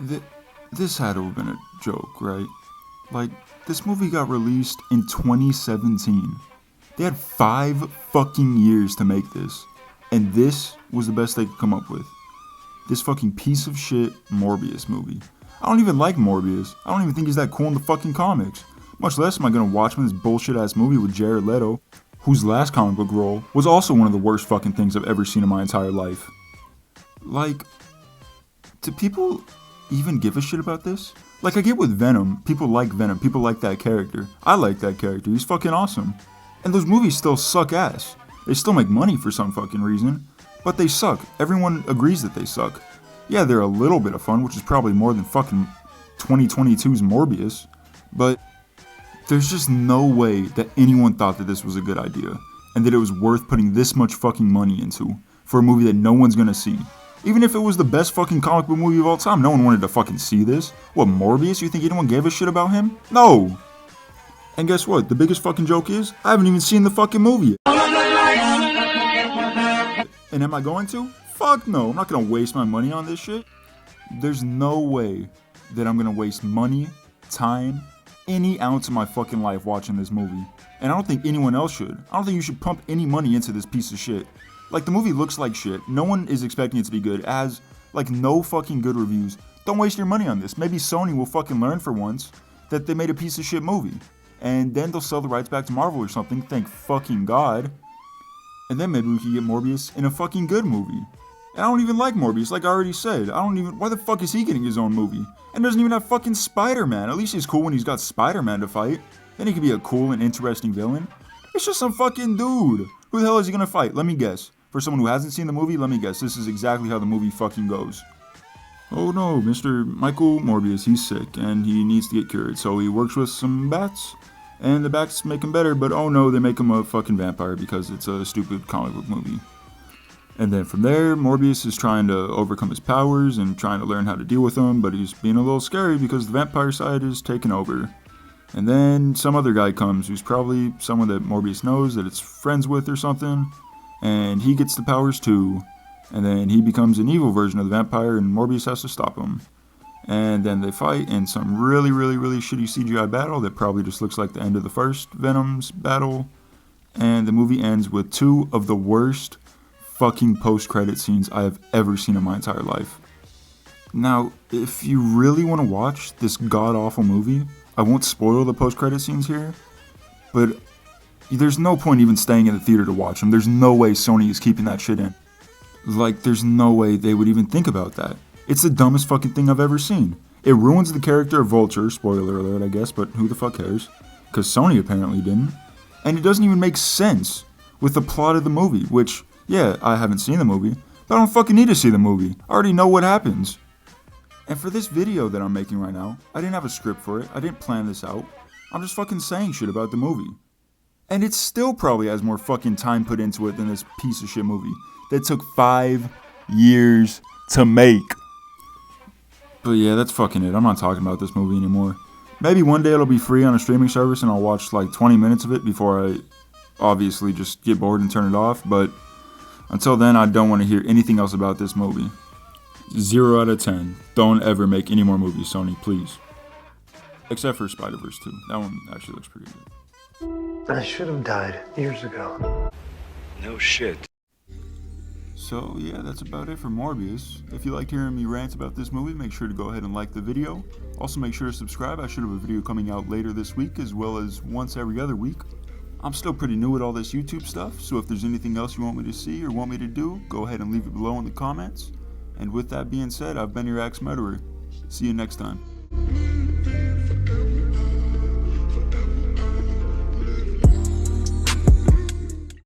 Th- this had to have been a joke, right? Like, this movie got released in 2017. They had 5 fucking years to make this. And this was the best they could come up with. This fucking piece of shit Morbius movie. I don't even like Morbius. I don't even think he's that cool in the fucking comics. Much less am I gonna watch him in this bullshit ass movie with Jared Leto, whose last comic book role was also one of the worst fucking things I've ever seen in my entire life. Like, do people even give a shit about this? Like, I get with Venom, people like that character. I like that character, he's fucking awesome. And those movies still suck ass. They still make money for some fucking reason, but they suck. Everyone agrees that they suck. Yeah, they're a little bit of fun, which is probably more than fucking 2022's Morbius, but there's just no way that anyone thought that this was a good idea, and that it was worth putting this much fucking money into, for a movie that no one's gonna see. Even if it was the best fucking comic book movie of all time, no one wanted to fucking see this. What, Morbius? You think anyone gave a shit about him? No! And guess what? The biggest fucking joke is, I haven't even seen the fucking movie yet. And am I going to? Fuck no, I'm not gonna waste my money on this shit. There's no way that I'm gonna waste money, time, any ounce of my fucking life watching this movie. And I don't think anyone else should. I don't think you should pump any money into this piece of shit. Like, the movie looks like shit. No one is expecting it to be good. It has, like, no fucking good reviews. Don't waste your money on this. Maybe Sony will fucking learn for once that they made a piece of shit movie. And then they'll sell the rights back to Marvel or something, thank fucking God. And then maybe we can get Morbius in a fucking good movie. And I don't even like Morbius, like I already said. Why the fuck is he getting his own movie? And doesn't even have fucking Spider-Man. At least he's cool when he's got Spider-Man to fight. Then he could be a cool and interesting villain. It's just some fucking dude. Who the hell is he gonna fight? Let me guess. For someone who hasn't seen the movie, let me guess. This is exactly how the movie fucking goes. Oh no, Mr. Michael Morbius, he's sick and he needs to get cured. So he works with some bats. And the bats make him better, but oh no, they make him a fucking vampire because it's a stupid comic book movie. And then from there, Morbius is trying to overcome his powers and trying to learn how to deal with them, but he's being a little scary because the vampire side is taken over. And then some other guy comes who's probably someone that Morbius knows that it's friends with or something, and he gets the powers too. And then he becomes an evil version of the vampire and Morbius has to stop him. And then they fight in some really shitty CGI battle that probably just looks like the end of the first Venom's battle. And the movie ends with 2 of the worst fucking post-credit scenes I have ever seen in my entire life. Now, if you really want to watch this god-awful movie, I won't spoil the post-credit scenes here, but there's no point even staying in the theater to watch them. There's no way Sony is keeping that shit in. Like, there's no way they would even think about that. It's the dumbest fucking thing I've ever seen. It ruins the character of Vulture, spoiler alert I guess, but who the fuck cares? Because Sony apparently didn't. And it doesn't even make sense with the plot of the movie, which, yeah, I haven't seen the movie, but I don't fucking need to see the movie. I already know what happens. And for this video that I'm making right now, I didn't have a script for it, I didn't plan this out. I'm just fucking saying shit about the movie. And it still probably has more fucking time put into it than this piece of shit movie that took 5 years to make. But yeah, that's fucking it. I'm not talking about this movie anymore. Maybe one day it'll be free on a streaming service and I'll watch like 20 minutes of it before I obviously just get bored and turn it off. But until then, I don't want to hear anything else about this movie. 0 out of 10. Don't ever make any more movies, Sony, please. Except for Spider-Verse 2. That one actually looks pretty good. I should have died years ago. No shit. So yeah, that's about it for Morbius. If you liked hearing me rant about this movie, make sure to go ahead and like the video. Also make sure to subscribe. I should have a video coming out later this week as well as once every other week. I'm still pretty new at all this YouTube stuff, so if there's anything else you want me to see or want me to do, go ahead and leave it below in the comments. And with that being said, I've been your axe murderer. See you next time.